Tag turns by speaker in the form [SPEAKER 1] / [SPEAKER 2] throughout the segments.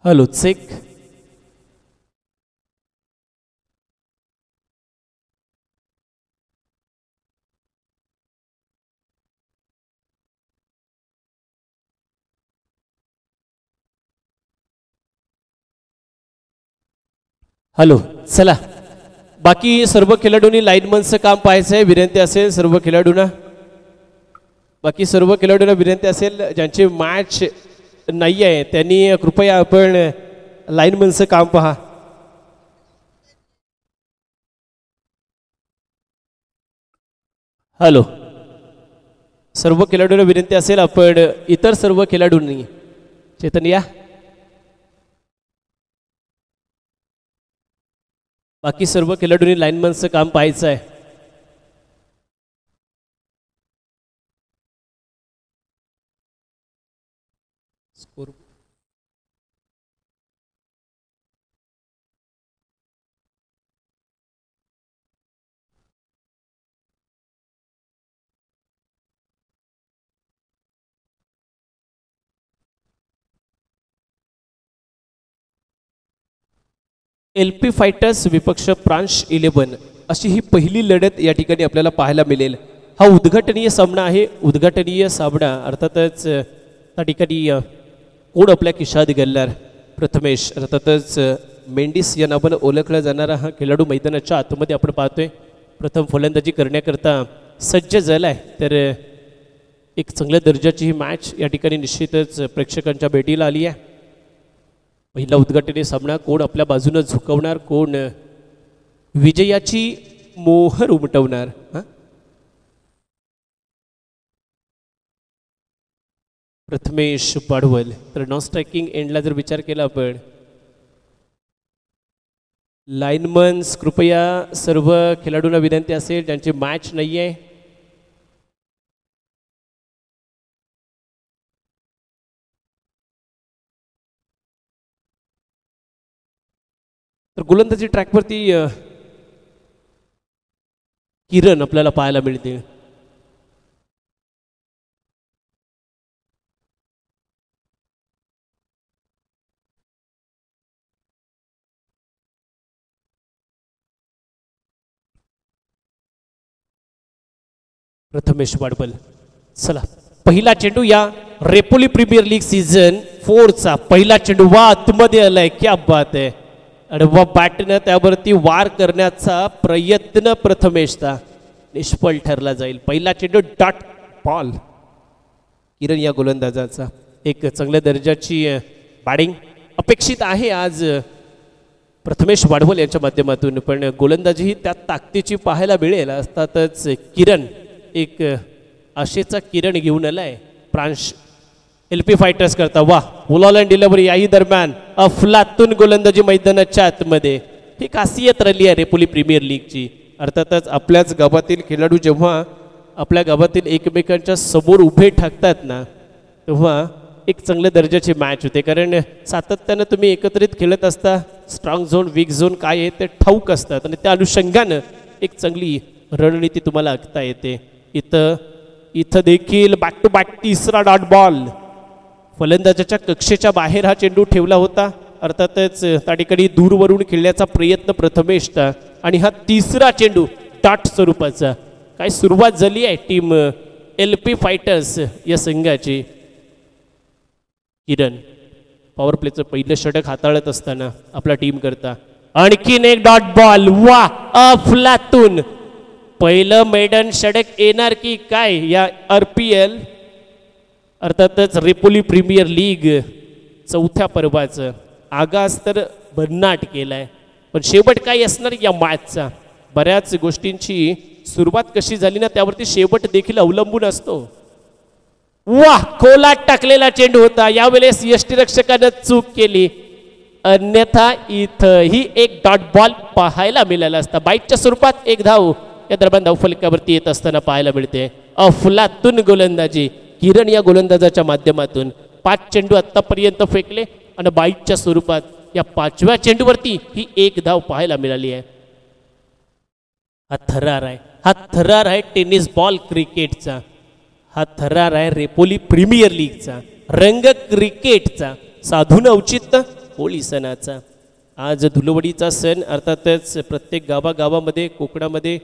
[SPEAKER 1] Hello check. Hello चला, बाकी सर्व खेळाडूंनी लाईनमनचं काम पाहायचं आहे. विनंती असेल सर्व खेळाडूंना, बाकी सर्व खेळाडूंना विनंती असेल ज्यांची मॅच नाही आहे त्यांनी कृपया आपण लाईनमनचं काम पहा. हॅलो, सर्व खेळाडूंना विनंती असेल आपण इतर सर्व खेळाडूंनी चेतन या. बाकी सर्व खेळाडूंनी लाईनमनचं काम पाहायचं आहे. स्कोर LP फायटर्स विपक्ष प्रांश 11 अशी ही पहिली लढत या ठिकाणी आपल्याला पाहायला मिळेल. हा उद्घाटनीय सामना आहे. उद्घाटनीय सामना अर्थातच त्या ठिकाणी कोण आपल्या खिशात घालणार. प्रथमेश अर्थातच मेंडिस या नावाने ओळखला जाणारा हा खेळाडू मैदानाच्या आतमध्ये आपण पाहतोय. प्रथम फलंदाजी करण्याकरता सज्ज झालाय. तर एक चांगल्या दर्जाची ही मॅच या ठिकाणी निश्चितच प्रेक्षकांच्या भेटीला आली आहे. पहिला उद्घाटनीय सामना कोण आपल्या बाजूने झुकवणार, कोण विजयाची मोहर उमटवणार. प्रथमेश पाडवल. तर नॉन स्ट्रायकिंग एंडला जर विचार केला आपण, लाईनमन्स कृपया सर्व खेळाडूंना विनंती असेल ज्यांची मॅच नाही आहे तर गोलंदाजी ट्रॅकवरती किरण आपल्याला पाहायला मिळते. प्रथमेश वाडबल. चला, पहिला चेंडू या रेपोली प्रीमियर लीग सीझन 4 चा पहिला चेंडू वा आतमध्ये आलाय. क्या बात आहे. आणि वा बॅटनं त्यावरती वार करण्याचा प्रयत्न प्रथमेशचा निष्फळ ठरला जाईल. पहिला चेंडू डॉट बॉल. किरण या गोलंदाजाचा एक चांगल्या दर्जाची बॅटिंग अपेक्षित आहे आज प्रथमेश वाडवल यांच्या माध्यमातून, पण गोलंदाजी ही त्या ताकदीची पाहायला मिळेल. असतातच किरण एक आशेचा किरण घेऊन आलाय प्रांश LP फायटर्स करता. वा, बॉल अँड डिलिव्हरी याही दरम्यान अफलातून गोलंदाजी मैदानाच्या आतमध्ये. ही खासियत राहिली आहे रेपोली प्रीमियर लीगची. अर्थातच आपल्याच गावातील खेळाडू जेव्हा आपल्या गावातील एकमेकांच्या समोर उभे ठाकतात ना, तेव्हा एक चांगल्या दर्जाची मॅच होते. कारण सातत्यानं तुम्ही एकत्रित खेळत असता. स्ट्रॉंग झोन, वीक झोन काय आहे ते ठाऊक असतात आणि त्या अनुषंगानं एक चांगली रणनीती तुम्हाला आखता येते. इथं देखील बॅक टू बॅक तिसरा डॉट बॉल. फलंदाजाच्या कक्षेच्या बाहेर हा चेंडू ठेवला होता. अर्थातच त्या ठिकाणी दूरवरून खेळण्याचा प्रयत्न प्रथमेशचा. आणि हा तिसरा चेंडू डॉट स्वरूपाचा. काय सुरुवात झाली आहे टीम LP फायटर्स या संघाची. किरण पॉवर प्लेचं पहिलं षटक हाताळत असताना आपला टीम करता आणखीन एक डॉट बॉल. वा, अफलातून पहिलं मैदान षटक येणार की काय या RPL अर्थातच रेपोली प्रीमियर लीग चौथ्या पर्वाचं आगाज तर भन्नाट केलाय. पण शेवट काय असणार या मॅचचा. बऱ्याच गोष्टींची सुरुवात कशी झाली ना त्यावरती शेवट देखील अवलंबून असतो. वाह, खोलात टाकलेला चेंडू होता. यावेळेस यष्टीरक्षकानं चूक केली, अन्यथा इथंही एक डॉट बॉल पाहायला मिळाला असता. बाईटच्या स्वरूपात एक धाव या दरम्यान धावफलकावरती येत असताना पाहायला मिळते. अफलातून गोलंदाजी किरण या गोलंदाजाच्या माध्यमातून. 5 चेंडू आतापर्यंत फेकले आणि बाईटच्या स्वरूपात या 5व्या चेंडूवरती ही एक धाव पाहायला मिळाली आहे. हा थरार आहे. हा थरार आहे टेनिस बॉल क्रिकेटचा. हा थरार आहे रेपोली प्रीमियर लीगचा, रंग क्रिकेटचा. साधून औचित्य होळी सणाचा. आज धुलवडीचा सण अर्थातच प्रत्येक गावागावामध्ये कोकणामध्ये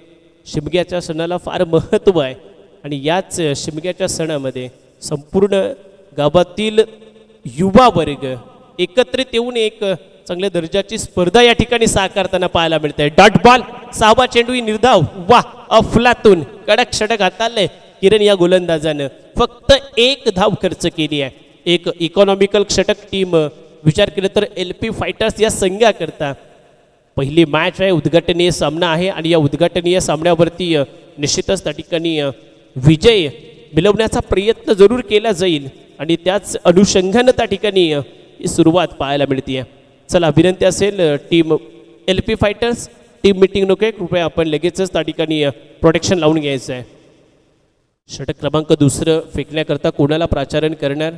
[SPEAKER 1] शिमग्याच्या सणाला फार महत्त्व आहे आणि याच शिमग्याच्या सणामध्ये संपूर्ण गावातील युवा वर्ग एकत्रित येऊन एक चांगल्या दर्जाची स्पर्धा या ठिकाणी साकारताना पाहायला मिळते. डॉट बॉल 6वा चेंडू निर्धाव वा अफलातून कडक षटक हाताळले किरण या गोलंदाजानं. फक्त 1 धाव खर्च केली आहे. एक इकॉनॉमिकल षटक टीम विचार केला तर LP फायटर्स या संघाकरता पहिली मॅच आहे, उद्घाटनीय सामना आहे आणि या उद्घाटनीय सामन्यावरती निश्चितच त्या ठिकाणी विजय मिळवण्याचा प्रयत्न जरूर केला जाईल आणि त्याच अनुषंगानं त्या ठिकाणी ही सुरुवात पाहायला मिळते. चला विनंती असेल team LP fighters team meeting नको कृपया आपण लगेचच त्या ठिकाणी प्रोटेक्शन लावून घ्यायचं आहे. षटक क्रमांक 2 फेकण्याकरता कोणाला प्राचारण करणार?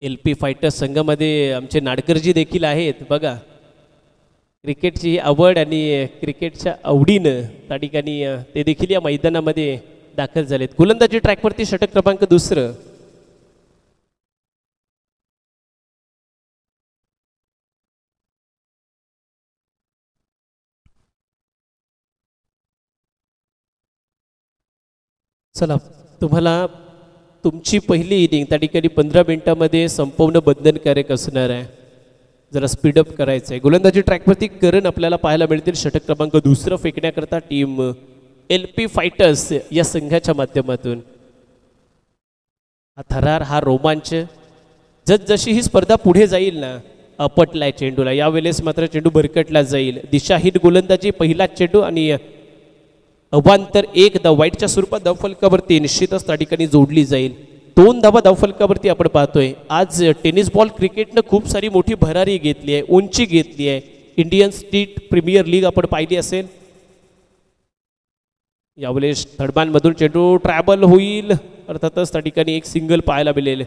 [SPEAKER 1] LP फायटर्स संघामध्ये आमचे नाडकरजी देखील आहेत. बघा क्रिकेटची आवड आणि क्रिकेटच्या आवडीनं त्या ठिकाणी ते देखील या मैदानामध्ये दाखल झालेत. गोलंदाजी ट्रॅकवरती षटक क्रमांक 2. चला तुम्हाला तुमची पहिली इनिंग त्या ठिकाणी 15 मिनिटांमध्ये संपवणं बंधनकारक असणार आहे. जरा स्पीडअप करायचं आहे. गोलंदाजी ट्रॅकवरती करण आपल्याला पाहायला मिळतील. षटक क्रमांक 2 फेकण्याकरता टीम LP फायटर्स या संघाच्या माध्यमातून. हा थरार हा रोमांच जशी ही स्पर्धा पुढे जाईल ना आपटलाय चेंडूला. यावेळेस मात्र चेंडू भरकटला जाईल. दिशाहीन गोलंदाजी पहिला चेंडू आणि अवांतर 1 धाव वाईटच्या स्वरूपात धावफलकावरती निश्चितच त्या ठिकाणी जोडली जाईल. 2 धावा धावफलकावरती आपण पाहतोय. आज टेनिस बॉल क्रिकेटनं खूप सारी मोठी भरारी घेतली आहे, उंची घेतली आहे. इंडियन स्टेट प्रीमियर लीग आपण पाहिली असेल. यावेळेस थर्डमॅनमधून चेंडू ट्रॅव्हल होईल. अर्थातच त्या ठिकाणी एक सिंगल पाहायला मिळेल.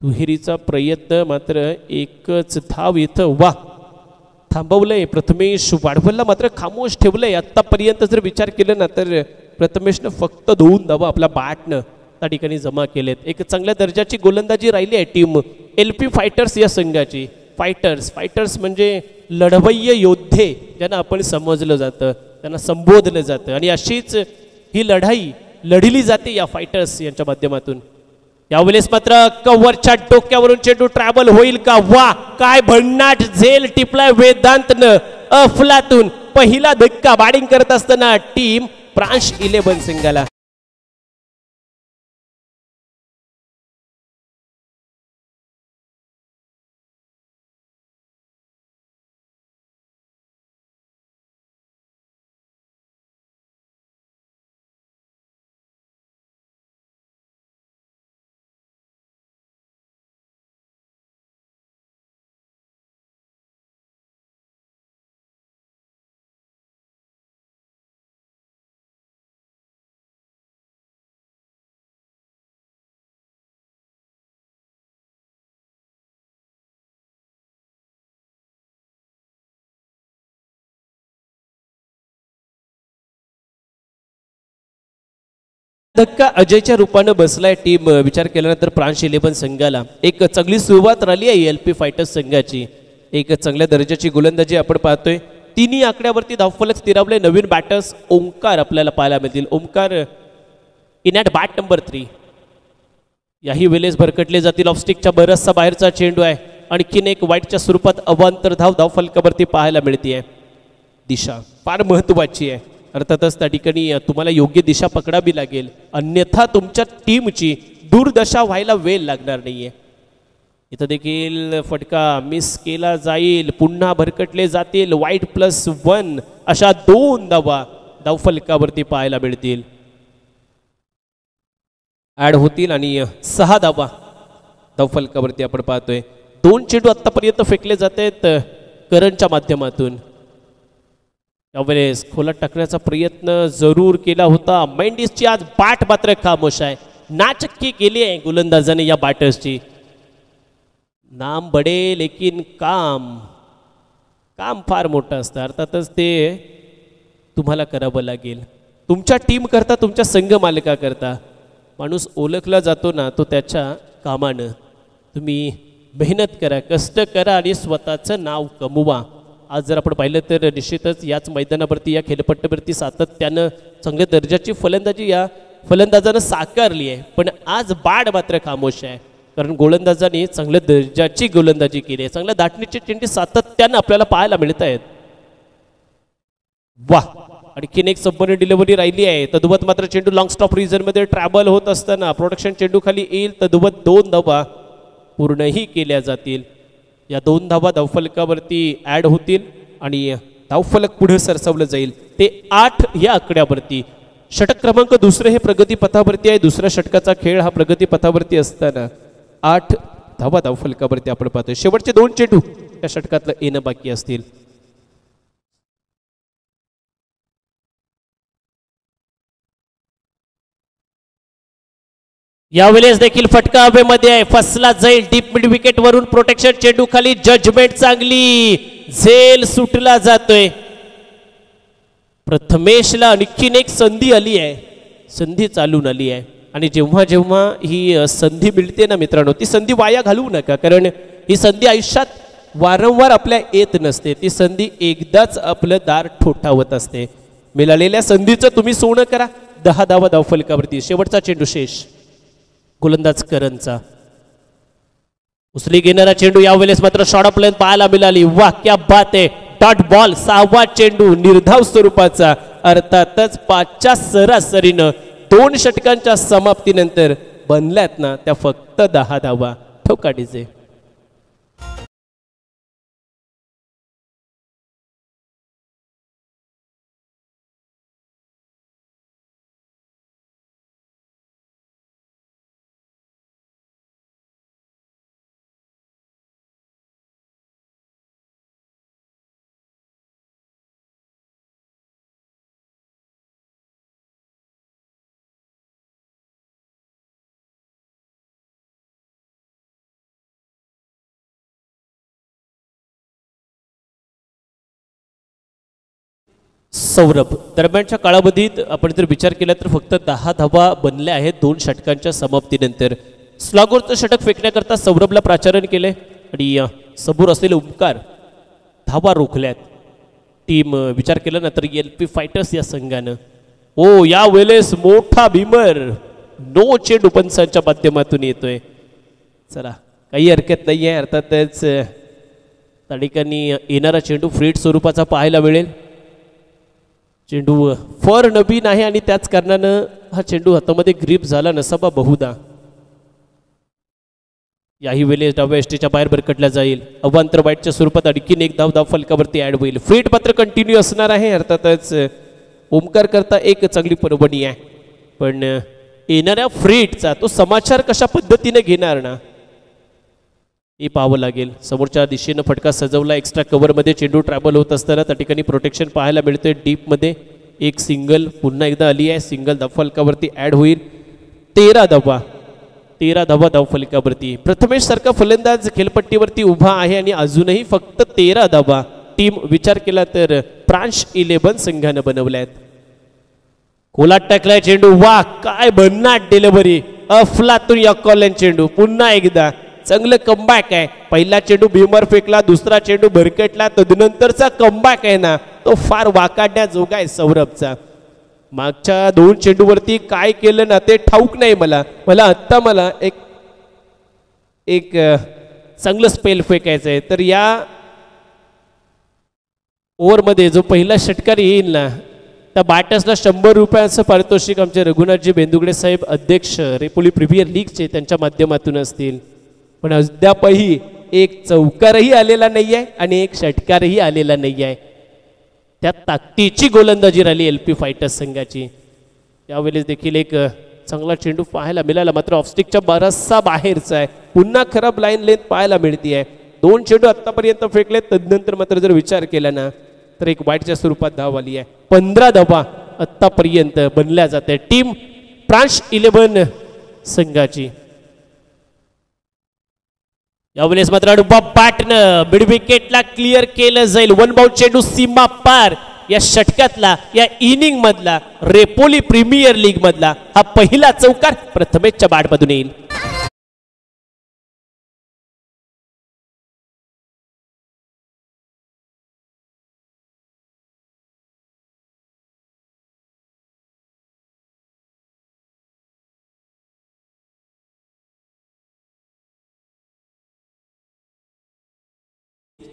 [SPEAKER 1] दुहेरीचा प्रयत्न मात्र एकच धाव इथं वा थांबवलंय. प्रथमेश वाढवलला मात्र खामोश ठेवलंय. आतापर्यंत जर विचार केला ना तर प्रथमेशनं फक्त 2 धावा आपल्या बॅटनं त्या ठिकाणी जमा केलेत. एक चांगल्या दर्जाची गोलंदाजी राहिली आहे टीम LP फायटर्स या संघाची. फायटर्स म्हणजे लढवय्य योद्धे ज्यांना आपण समजलं जातं, त्यांना संबोधलं जातं आणि अशीच ही लढाई लढली जाते या फायटर्स यांच्या माध्यमातून. यावेळेस मात्र कव्हरच्या डोक्यावरून चेंडू ट्रॅव्हल होईल का? वा काय भन्नाट झेल टिपलाय वेदांतनं अफलातून. पहिला धक्का बॅटिंग करत असताना टीम फ्रान्स 11 संघाला. धक्का अजयच्या रूपानं बसलाय टीम विचार केल्यानंतर फ्रान्स 11 संघाला. एक चांगली सुरुवात राहिली आहे LP फायटर्स संघाची. एक चांगल्या दर्जाची गोलंदाजी आपण पाहतोय. 3 आकड्यावरती धावफलक स्थिरावले. नवीन बॅटर्स ओंकार आपल्याला पाहायला मिळतील. Omkar in at bat number 3. याही वेळेस भरकटले जातील. ऑफस्टिकच्या बरचसा बाहेरचा चेंडू आहे. आणखीन एक वाईटच्या स्वरूपात अवांतर धाव धावफलकावरती पाहायला मिळते. दिशा फार महत्त्वाची आहे. अर्थातच त्या ठिकाणी तुम्हाला योग्य दिशा पकडावी लागेल, अन्यथा तुमच्या टीमची दुर्दशा व्हायला वेळ लागणार नाहीये. इथं देखील फटका मिस केला जाईल. पुन्हा भरकटले जातील. वाईट +1 अशा 2 धावा धावफलकावरती पाहायला मिळतील. ॲड होतील आणि 6 धावा धावफलकावरती आपण पाहतोय. 2 चेंडू आतापर्यंत फेकले जात आहेत करणच्या माध्यमातून. यावेळेस खोलात टाकण्याचा प्रयत्न जरूर केला होता. मेंडिसची आज बॅट मात्र खामोश आहे. नाचक्की केली आहे गोलंदाजाने या बॅटर्सची. नाम बडे लेकिन काम फार मोठं असतं. अर्थातच ते तुम्हाला करावं लागेल. तुमच्या टीम करता, तुमच्या संघ मालका करता माणूस ओळखला जातो ना तो त्याच्या कामानं. तुम्ही मेहनत करा, कष्ट करा आणि स्वतःचं नाव कमवा. आज जर आपण पाहिलं तर निश्चितच याच मैदानावरती, या खेळपट्ट्यावरती सातत्यानं चांगल्या दर्जाची फलंदाजी या फलंदाजानं साकारली आहे. पण आज बाड मात्र खामोश आहे, कारण गोलंदाजांनी चांगल्या दर्जाची गोलंदाजी केली आहे. चांगल्या दाटणीचे चेंडू सातत्यानं आपल्याला पाहायला मिळत आहेत. वा, आणखीन एक संपूर्ण डिलिव्हरी राहिली आहे. तद्वत मात्र चेंडू लॉंग स्टॉप रिजनमध्ये ट्रॅव्हल होत असताना प्रोडक्शन चेंडू खाली येईल. तद्वत 2 धावा पूर्णही केल्या जातील. या 2 धावा धावफलकावरती ॲड होतील आणि धावफलक पुढे सरसवलं जाईल ते 8 या आकड्यावरती. षटक क्रमांक दुसरे हे प्रगती पथावरती आहे. दुसऱ्या षटकाचा खेळ हा प्रगती पथावरती असताना 8 धावा धावफलकावरती आपण पाहतोय. शेवटचे 2 चेंडू त्या षटकातलं येणं बाकी असतील. यावेळेस देखील फटका हवेमध्ये आहे, फसला जाईल डीप मिड विकेट वरून. प्रोटेक्शन चेंडू खाली, जजमेंट चांगली, झेल सुटला जातोय. प्रथमेशला आणखीन एक संधी आली आहे, संधी चालून आली आहे. आणि जेव्हा जेव्हा ही संधी मिळते ना मित्रांनो, ती संधी वाया घालवू नका, कारण ही संधी आयुष्यात वारंवार आपल्या येत नसते. ती संधी एकदाच आपलं दार ठोठावत असते. मिळालेल्या संधीचं तुम्ही सोनं करा. 10 धावा धावफलकावरती. शेवटचा चेंडू शेष गोलंदाज करणचा. उचली घेणारा चेंडू यावेळेस मात्र शॉर्ट ऑफ लेंथ पाहायला मिळाली. वाह, क्या बात आहे. डॉट बॉल, 6वा चेंडू निर्धाव स्वरूपाचा. अर्थातच 5च्या सरासरीनं 2 षटकांच्या समाप्तीनंतर बनल्यात ना त्या फक्त 10 धावा. ठोका डीजे. सौरभ, दरम्यानच्या कालावधीत आपण जर विचार केला तर फक्त 10 धावा बनल्या आहेत 2 षटकांच्या समाप्तीनंतर. स्लॉगवरचं षटक फेकण्याकरता सौरभला प्राचारण केले आणि समोर असलेले ओमकार धावा रोखल्यात. टीम विचार केला ना तर LP फायटर्स या संघानं. ओ, या वेळेस मोठा भीमर नो चेंडू पंचांच्या माध्यमातून येतोय. चला, काही हरकत नाही आहे. अर्थातच त्या ठिकाणी येणारा चेंडू फ्रीड स्वरूपाचा पाहायला मिळेल. चेंडू फर नवीन आहे आणि त्याच कारणानं हा चेंडू हातामध्ये ग्रीप झाला नसावा बहुधा. याही वेळेस डाव्या एसटीच्या बाहेर भरकटला जाईल. अवांतर वाईटच्या स्वरूपात आणखीन एक धाव फलकावरती ऍड होईल. फ्रीड मात्र कंटिन्यू असणार आहे. अर्थातच ओमकार करता एक चांगली पर्वणी आहे, पण येणाऱ्या फ्रीडचा तो समाचार कशा पद्धतीने घेणार ना हे पाहावं लागेल. समोरच्या दिशेनं फटका सजवला. एक्स्ट्रा कव्हरमध्ये चेंडू ट्रॅव्हल होत असताना त्या ठिकाणी प्रोटेक्शन पाहायला मिळते. डीपमध्ये एक सिंगल पुन्हा एकदा आली आहे. सिंगल धावफलकावरती ॲड होईल. 13 धावा धावफलकावरती. प्रथमेश सारखा फलंदाज खेळपट्टीवरती उभा आहे आणि अजूनही फक्त 13 धावा टीम विचार केला तर प्रांश 11 संघानं बनवल्यात. कोलाट टाकलाय चेंडू. वा, काय भन्नाट डिलिव्हरी. अफलातून या कॉलन चेंडू. पुन्हा एकदा चांगलं कमबॅक आहे. पहिला चेंडू भीमर फेकला, दुसरा चेंडू भरकटला, तदनंतरचा कमबॅक आहे ना तो फार वाकाडण्याजोगा आहे सौरभचा. मागच्या 2 चेंडूवरती काय केलं ना ते ठाऊक नाही मला आत्ता एक चांगलं स्पेल फेकायचं आहे. तर या ओव्हरमध्ये जो पहिला षटकार येईल ना त्या बॅटर्सला 100 रुपयांचं पारितोषिक आमचे रघुनाथजी बेंदुगडे साहेब अध्यक्ष रेपोली प्रीमियर लीगचे त्यांच्या माध्यमातून असतील. पण अद्यापही एक चौकारही आलेला नाही आहे आणि एक षटकारही आलेला नाही आहे. त्या ताकदीची गोलंदाजी राहिली LP फायटर्स संघाची. यावेळेस देखील एक चांगला चेंडू पाहायला मिळाला, मात्र ऑफस्टिकच्या बराचसा बाहेरचा आहे. पुन्हा खराब लाईन लेंथ पाहायला मिळते आहे. 2 चेंडू आतापर्यंत फेकले, तदनंतर मात्र जर विचार केला ना तर एक वाईटच्या स्वरूपात धाव आली आहे. 15 धावा आतापर्यंत बनल्या जाते टीम प्रांश 11 संघाची. यावेळेस मात्र बॅटनं मिड विकेटला क्लिअर केलं जाईल. 1 बाउंड चेंडू सीमा पार. या षटकातला या इनिंग मधला रेपोली प्रीमियर लीग मधला हा पहिला चौकार प्रथमेशच्या बॅटमधून येईल.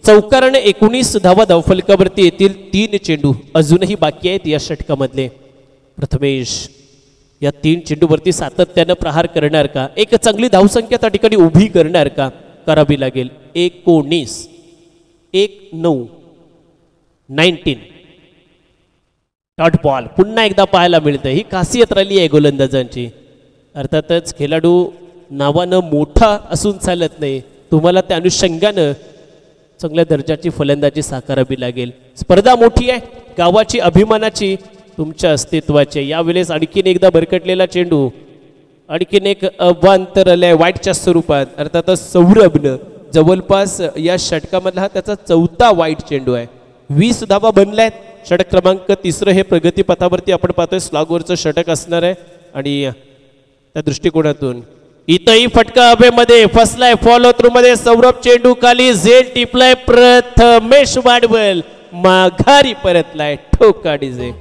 [SPEAKER 1] चौकाराने 19 धावा धावफलकावरती येतील. 3 चेंडू अजूनही बाकी आहेत या षटकामधले. प्रथमेश या 3 चेंडूवरती सातत्यानं प्रहार करणार का, एक चांगली धावसंख्या त्या ठिकाणी उभी करणार का, करावी लागेल. 19 19 डॉट बॉल पुन्हा एकदा पाहायला मिळतं. ही खासियत राहिली आहे गोलंदाजांची. अर्थातच खेळाडू नावानं मोठा असून चालत नाही, तुम्हाला त्या अनुषंगानं चांगल्या दर्जाची फलंदाजी साकारावी लागेल. स्पर्धा मोठी आहे, गावाची, अभिमानाची, तुमच्या अस्तित्वाचे. यावेळेस आणखीन एकदा भरकटलेला चेंडू, आणखीन एक अवांतर आलाय वाईटच्या स्वरूपात. अर्थातच सौरभनं जवळपास या षटकामधला हा त्याचा 4था वाईट चेंडू आहे. 20 धावा बनल्यात. षटक क्रमांक 3 हे प्रगतीपथावरती आपण पाहतोय. स्लॉगवरचं षटक असणार आहे आणि त्या दृष्टिकोनातून इथंही फटका हवेमध्ये फसलाय. फॉलो थ्रू मध्ये सौरभ चेंडू खाली झेल टिपलाय. प्रथमेश वाडवल माघारी परतलाय. ठोका डीजे.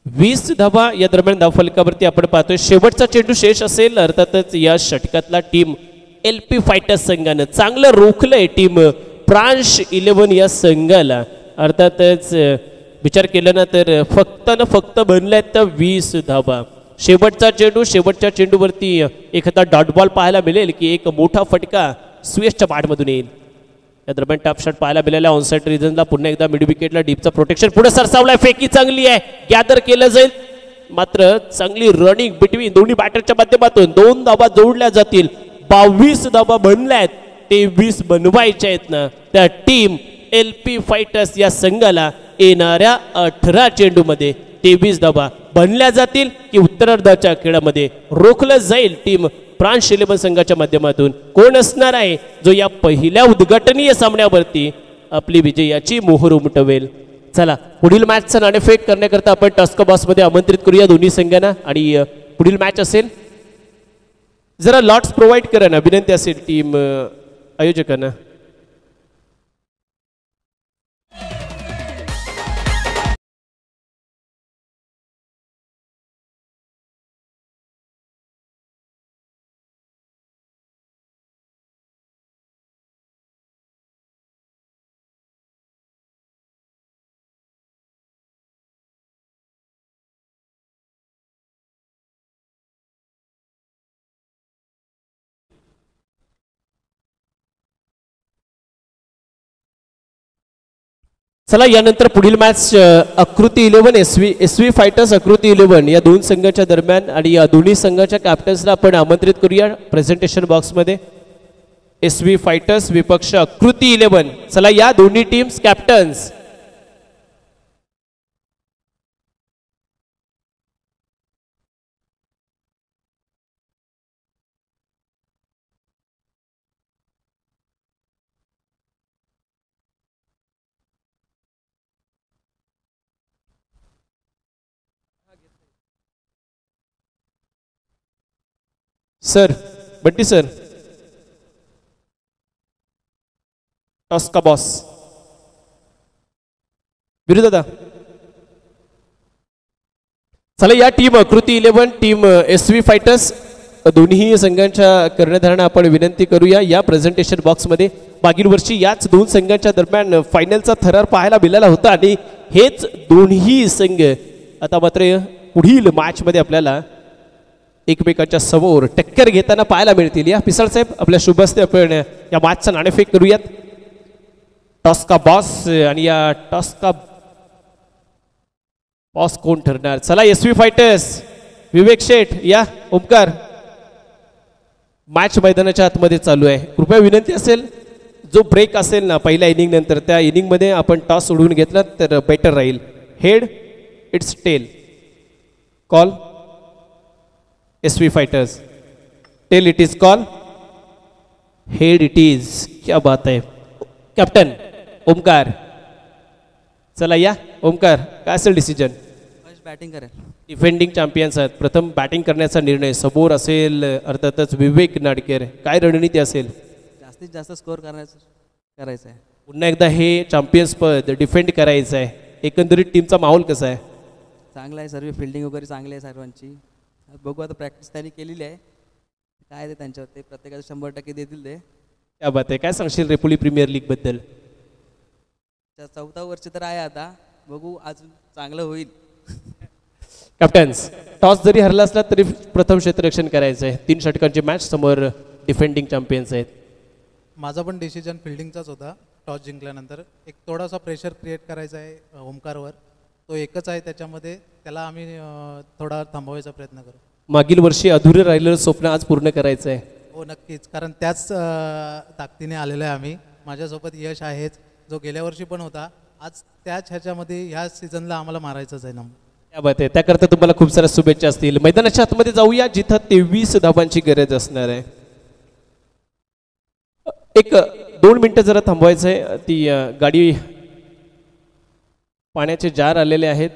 [SPEAKER 1] वीस धावा या दरम्यान धावफलकावरती आपण पाहतोय. शेवटचा चेंडू शेष असेल. अर्थातच या षटकातला टीम LP फायटर्स संघानं चांगलं रोखलंय. टीम प्रांश 11 या संघाला अर्थातच विचार केला ना तर फक्त बनल्यात 20 धावा. शेवटचा चेंडू, शेवटच्या चेंडूवरती एखादा डॉट बॉल पाहायला मिळेल की एक मोठा फटका सुयशच्या बॅटमधून येईल. या दरम्यान टॉप शॉट पाहायला मिळाला ऑनसाइड रिजनला. पुन्हा एकदा मिड विकेटला डीपचा प्रोटेक्शन. पुढे सरसावलाय. फेकी चांगली आहे, गॅदर केलं जाईल. मात्र चांगली रनिंग बिटवीन दोन्ही बॅटरच्या माध्यमातून 2 धावा जोडल्या जातील. 22 धावा बनल्यात. 23 बनवायच्या आहेत ना त्या टीम LP फायटर्स या संघाला येणाऱ्या 18 चेंडूमध्ये 23 धावा बनल्या जातील की उत्तरार्धाच्या खेळामध्ये रोखलं जाईल टीम प्रांश 11 संघाच्या माध्यमातून. कोण असणार आहे जो या पहिल्या उद्घाटनीय सामन्यावरती आपली विजयाची मोहर उमटवेल. चला पुढील मॅचचं नाणेफेक करण्याकरता आपण टॉस्का बॉक्स मध्ये आमंत्रित करूया दोन्ही संघांना. आणि पुढील मॅच असेल, जरा लॉट्स प्रोव्हाइड करा ना, विनंती असेल टीम आयोजकांना. चला यानंतर पुढील मॅच आकृती 11 SV फायटर्स आकृती 11 या दोन संघाच्या दरम्यान. आणि या दोन्ही संघाच्या कॅप्टन्सला आपण आमंत्रित करूया प्रेझेंटेशन बॉक्समध्ये. SV फायटर्स विपक्ष आकृती 11. चला या दोन्ही teams captains. Sir Bunty sir, टॉस्का बॉस विरुद्ध दादा. चला या टीम आकृती 11 टीम SV फायटर्स दोन्ही संघांच्या कर्णधारांना आपण विनंती करूया या प्रेझेंटेशन बॉक्समध्ये. मागील वर्षी याच दोन संघांच्या दरम्यान फायनलचा थरार पाहायला मिळाला होता आणि हेच दोन्ही संघ आता मात्र पुढील मॅचमध्ये आपल्याला एकमेकांच्या समोर टक्कर घेताना पाहायला मिळतील. या पिसाळ साहेब आपल्या शुभ हस्ते आपण या मॅचचा नाणेफेक करूयात. टॉस का बॉस आणि या टॉस का बॉस कोण ठरणार. चला एस व्ही फायटर्स विवेक शेठ या ओमकार. मॅच मैदानाच्या आतमध्ये चालू आहे. कृपया विनंती असेल जो ब्रेक असेल ना पहिल्या इनिंग नंतर त्या इनिंग मध्ये आपण टॉस सोडून घेतला तर बेटर राहील. Head it's tail call S V fighters. Tail it is call. Head it is. क्या बात आहे कॅप्टन ओमकार. चला या ओमकार काय असेल डिसिजन.
[SPEAKER 2] बॅटिंग करेल.
[SPEAKER 1] डिफेंडिंग चॅम्पियन्स आहेत. प्रथम बॅटिंग करण्याचा निर्णय. समोर असेल अर्थातच विवेक नाडकेर. काय रणनीती असेल.
[SPEAKER 2] जास्तीत जास्त स्कोअर करायचं आहे.
[SPEAKER 1] पुन्हा एकदा हे चॅम्पियन्स पद डिफेंड करायचं आहे. एकंदरीत टीमचा माहोल कसा आहे.
[SPEAKER 2] चांगला आहे. सर्व फिल्डिंग वगैरे चांगली आहे सर्वांची. बघू आता प्रॅक्टिस त्यांनी केलेली आहे. काय ते त्यांच्यावर ते प्रत्येकाचं 100% देतील ते.
[SPEAKER 1] क्या बात आहे. काय सांगशील रेपोली प्रीमियर लीग बद्दल.
[SPEAKER 2] 4th वर्ष तर आहे आता. बघू अजून चांगलं होईल.
[SPEAKER 1] कॅप्टन्स टॉस जरी हरला असला तरी प्रथम क्षेत्ररक्षण करायचं आहे. 3 षटकांची मॅच. समोर डिफेंडिंग चॅम्पियन्स आहेत.
[SPEAKER 3] माझा पण डिसिजन फिल्डिंगचाच होता. टॉस जिंकल्यानंतर एक थोडासा प्रेशर क्रिएट करायचा आहे ओमकारवर. तो एकच आहे त्याच्यामध्ये. त्याला आम्ही थोडा थांबवायचा प्रयत्न करू.
[SPEAKER 1] मागील वर्षी अधुरे राहिलेलं स्वप्न आज पूर्ण करायचं आहे.
[SPEAKER 3] हो नक्कीच. कारण त्याच ताकदीने आलेलो आहे आम्ही. माझ्यासोबत यश आहेच जो गेल्या वर्षी पण होता. आज त्याच ह्याच्यामध्ये ह्या सीझनला आम्हाला मारायचंच आहे ना.
[SPEAKER 1] क्या बात आहे. त्याकरता तुम्हाला खूप साऱ्या शुभेच्छा असतील. मैदानाच्या आतमध्ये जाऊया जिथं 23 धावांची गरज असणार आहे. एक 2 मिनिटं जरा थांबवायचं आहे. ती गाडी पाण्याचे जार आलेले आहेत.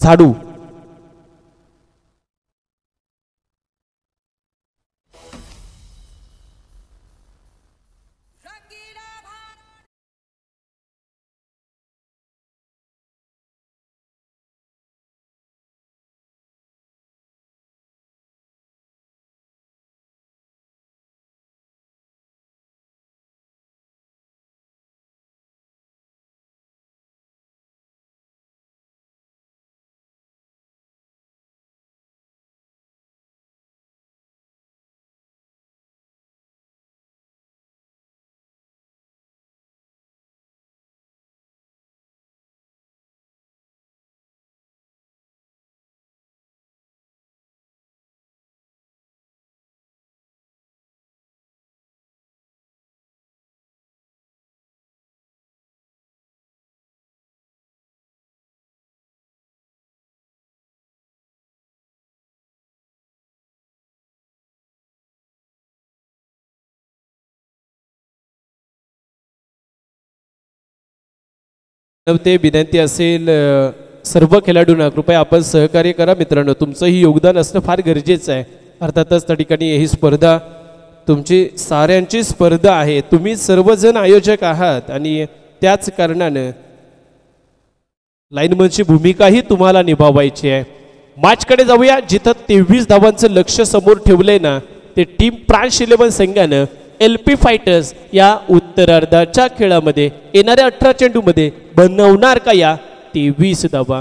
[SPEAKER 1] झाडू ते विनंती असेल सर्व खेळाडूंना कृपया आपण सहकार्य करा. मित्रांनो तुमचंही योगदान असणं फार गरजेचं आहे. अर्थातच त्या ठिकाणी ही स्पर्धा तुमची साऱ्यांची स्पर्धा आहे. तुम्ही सर्वजण आयोजक आहात आणि त्याच कारणानं लाईनमनची भूमिकाही तुम्हाला निभावायची आहे. मॅचकडे जाऊया जिथं 23 धावांचं लक्ष समोर ठेवलंय ना ते टीम प्रांश 11 संघानं LP फायटर्स या उत्तरार्धाच्या खेळामध्ये येणाऱ्या 18 चेंडूमध्ये बनवणार का या 23 धावा.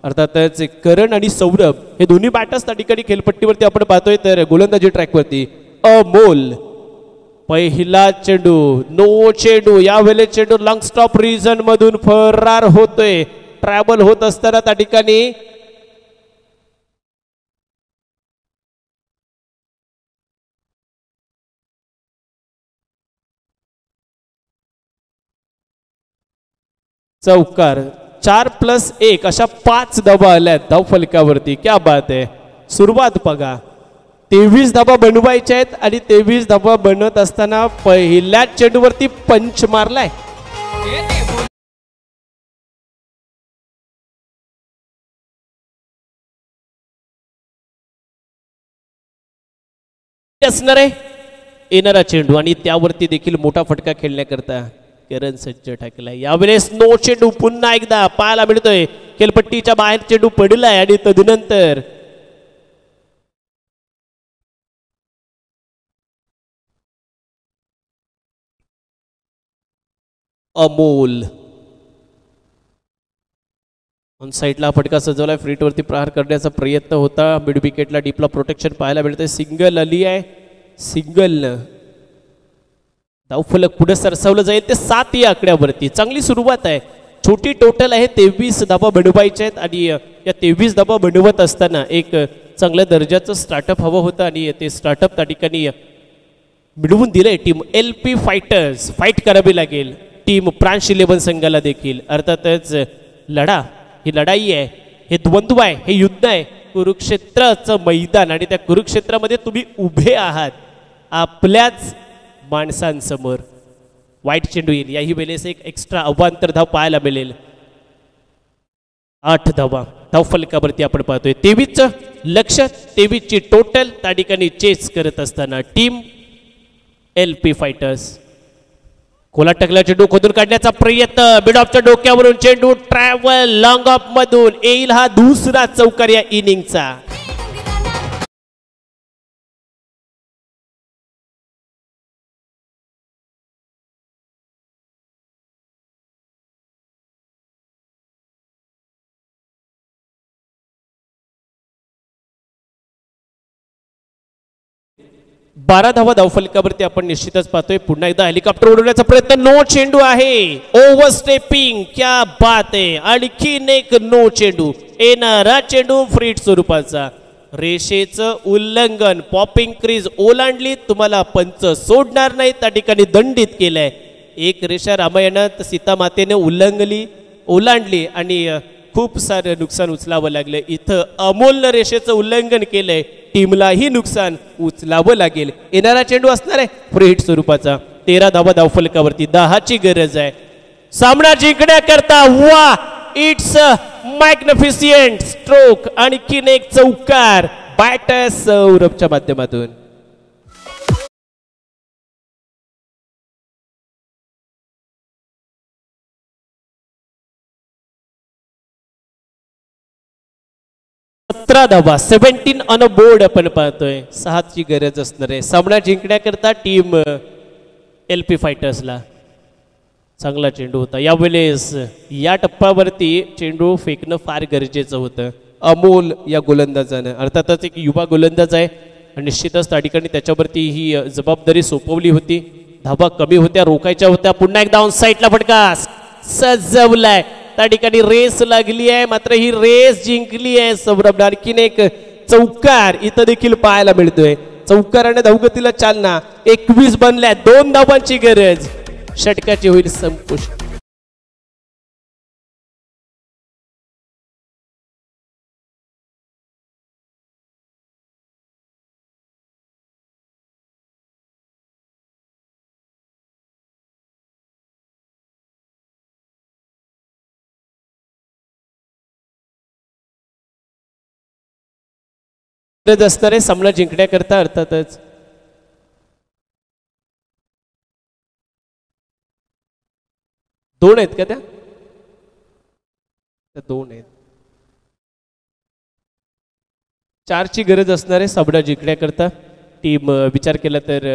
[SPEAKER 1] अर्थातच करण आणि सौरभ हे दोन्ही बॅटर्स त्या ठिकाणी खेळपट्टीवरती आपण पाहतोय. तर गोलंदाजी ट्रॅकवरती अमोल. पहिला चेंडू नो चेंडू. यावेळेस चेंडू लॉंग स्टॉप रिजन मधून फरार होतोय. ट्रॅव्हल होत असताना त्या ठिकाणी चौकार. 4+1 अशा 5 धावा आल्यात धाव फलकावरती. क्या बात आहे. सुरुवात बघा. 23 धावा बनवायच्या आहेत आणि 23 धावा बनवत असताना पहिल्या चेंडूवरती पंच मारलाय. असणार आहे येणारा चेंडू आणि त्यावरती देखील मोठा फटका खेळण्याकरता करण सज्ज टाकलाय. यावेळेस नो चेंडू पुन्हा एकदा पाहायला मिळतोय. खेळपट्टीच्या बाहेर चेंडू पडलाय आणि तदनंतर अमोल ऑन साईडला फटका सजवलाय, फ्रीटवरती प्रहार करण्याचा प्रयत्न होता, मिड विकेटला डीपला प्रोटेक्शन पाहायला मिळतंय, सिंगल आली आहे, सिंगल धावफलक पुढे सरसावलं जाईल ते 7 या आकड्यावरती. चांगली सुरुवात आहे, छोटी टोटल आहे, 23 धाबा बनवायचे आहेत आणि या 23 धाबा बनवत असताना एक चांगल्या दर्जाचं स्टार्टअप हवं होतं आणि ते स्टार्टअप त्या ठिकाणी मिळवून दिलंय टीम LP फायटर्स. फाईट करावी लागेल टीम प्रांश 11 संघाला देखील. अर्थातच ही लढाई आहे, हे द्वंद्व आहे, हे युद्ध आहे, कुरुक्षेत्राचं मैदान आणि त्या कुरुक्षेत्रामध्ये तुम्ही उभे आहात आपल्याच माणसांसमोर. वाईट चेंडू येईल, याही वेळेस एक एक्स्ट्रा अवांतर धाव पाहायला मिळेल. 8 धावा धाव फलकावरती आपण पाहतोय. 23चं लक्ष, 23ची टोटल त्या ठिकाणी चेस करत असताना टीम LP फायटर्स. खोला टकला चेंडू खोदून काढण्याचा प्रयत्न, मिड ऑफच्या डोक्यावरून चेंडू ट्रॅव्हल लॉंग ऑफ मधून येईल हा दुसरा चौकार या इनिंगचा. बारा धावा धावफलकावरती आपण निश्चितच पाहतोय. पुन्हा एकदा हेलिकॉप्टर उडवण्याचा प्रयत्न, नो चेंडू आहे, ओव्हर स्टेपिंग, क्या बात आहे. आणखीन एक नो चेंडू, येणारा चेंडू फ्रीट स्वरूपाचा. रेषेचं उल्लंघन, पॉपिंग क्रीज ओलांडली, तुम्हाला पंच सोडणार नाही, त्या ठिकाणी दंडित केलंय. एक रेषा रामायणात सीता मातेने ओलांडली आणि खूप सारं नुकसान उचलावं लागलं. इथं अमोलनं रेषेचं उल्लंघन केलंय, टीमलाही नुकसान उचलावं लागेल. येणारा चेंडू असणार आहे फ्री हिट स्वरूपाचा. 13 धावा धावफलकावरती, 10ची गरज आहे सामना जिंकण्याकरता. वा, इट्स मॅग्निफिशियंट स्ट्रोक, आणखीन एक चौकार बॅटर सौरभच्या माध्यमातून. धावा 17 ऑन अ बोर्ड आपण पाहतोय. 6ची गरज असणार आहे सामना जिंकण्याकरता टीम LP फायटर्सला. चांगला चेंडू होता यावेळेस. या टप्प्यावरती चेंडू फेकणं फार गरजेचं होतं अमोल या गोलंदाजानं. अर्थातच एक युवा गोलंदाज आहे आणि निश्चितच त्या ठिकाणी त्याच्यावरती ही जबाबदारी सोपवली होती. धाबा कमी होत्या, रोखायच्या होत्या. पुन्हा एकदा ऑन साईडला फटका सजवलाय, त्या ठिकाणी रेस लागली आहे, मात्र ही रेस जिंकली आहे सौरभ. आणखीन एक चौकार इथं देखील पाहायला मिळतोय. चौकाराने धावगतीला चालना. 21 बनल्या, 2 धावांची गरज, षटकाची होईल संपुष्ट. असणारे सामना जिंकण्याकरता. अर्थातच दोन आहेत का त्या 2 आहेत. 4ची गरज असणारे सामना जिंकण्याकरता टीम. विचार केला तर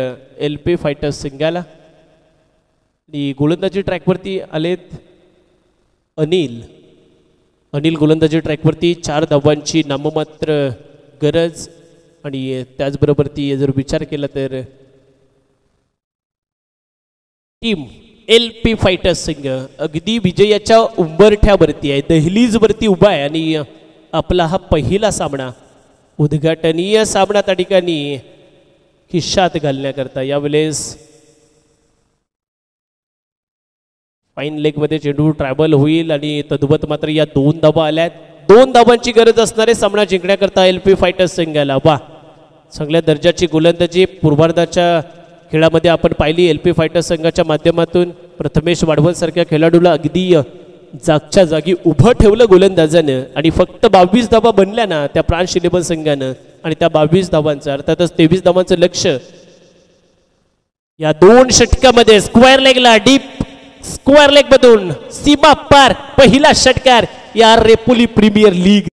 [SPEAKER 1] LP फायटर्स सिंगाला आणि गोलंदाजी ट्रॅकवरती आलेत अनिल गोलंदाजी ट्रॅकवरती. 4 धावांची नाममात्र गरज आणि त्याचबरोबर ती जर विचार केला तर टीम LP फायटर्स संघ अगदी विजयाच्या उंबरठ्यावरती आहे, दहलीजवरती उभा आहे आणि आपला हा पहिला सामना, उद्घाटनीय सामना त्या ठिकाणी खिशात घालण्याकरता. यावेळेस फाईन लेगमध्ये चेंडू ट्रॅव्हल होईल आणि तद्वत मात्र या 2 धावा आल्यात. 2 धावांची गरज असणारे सामना जिंकण्याकरता LP फायटर्स संघाला. वा, चांगल्या दर्जाची गोलंदाजी पूर्वार्धाच्या खेळामध्ये आपण पाहिली LP फायटर्स संघाच्या माध्यमातून. प्रथमेश वाढवण सारख्या खेळाडूला अगदी जागच्या जागी उभं ठेवलं गोलंदाजानं आणि फक्त 22 धावा बनल्या ना त्या प्रांश 11 संघानं. आणि त्या 22 धावांचं अर्थातच 23 धावांचं लक्ष या 2 षटकामध्ये स्क्वेअर लेगला, डीप स्क्वेअर लेग मधून सीमा पार पहिला षटकार या रेपोली प्रीमियर लीग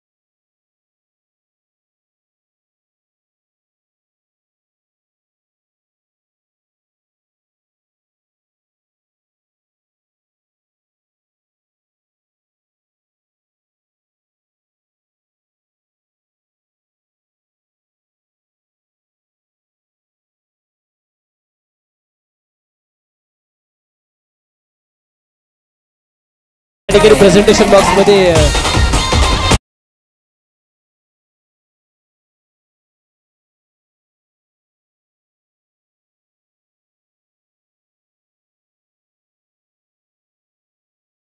[SPEAKER 1] प्रेझेंटेशन बॉक्समध्ये